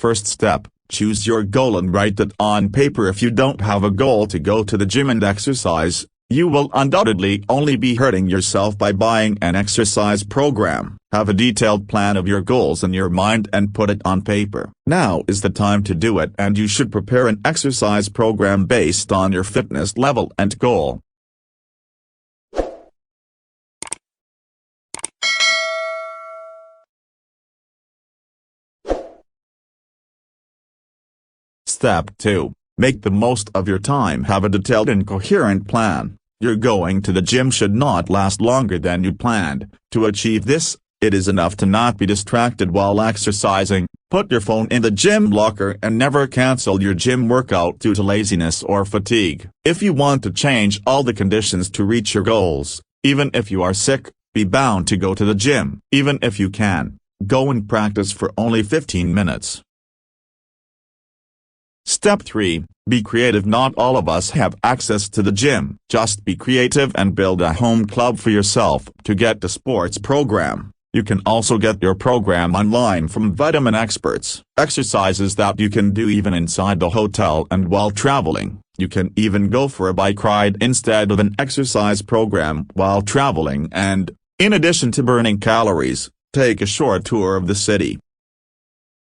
First step, choose your goal and write it on paper. If you don't have a goal to go to the gym and exercise, you will undoubtedly only be hurting yourself by buying an exercise program. Have a detailed plan of your goals in your mind and put it on paper. Now is the time to do it, and you should prepare an exercise program based on your fitness level and goal. Step 2. Make the most of your time. Have a detailed and coherent plan. Your going to the gym should not last longer than you planned. To achieve this, it is enough to not be distracted while exercising. Put your phone in the gym locker and never cancel your gym workout due to laziness or fatigue. If you want to change all the conditions to reach your goals, even if you are sick, be bound to go to the gym. Even if you can, go and practice for only 15 minutes. Step 3. Be creative. Not all of us have access to the gym. Just be creative and build a home club for yourself. To get the sports program, you can also get your program online from vitamin experts. Exercises that you can do even inside the hotel and while traveling. You can even go for a bike ride instead of an exercise program while traveling, and, in addition to burning calories, take a short tour of the city.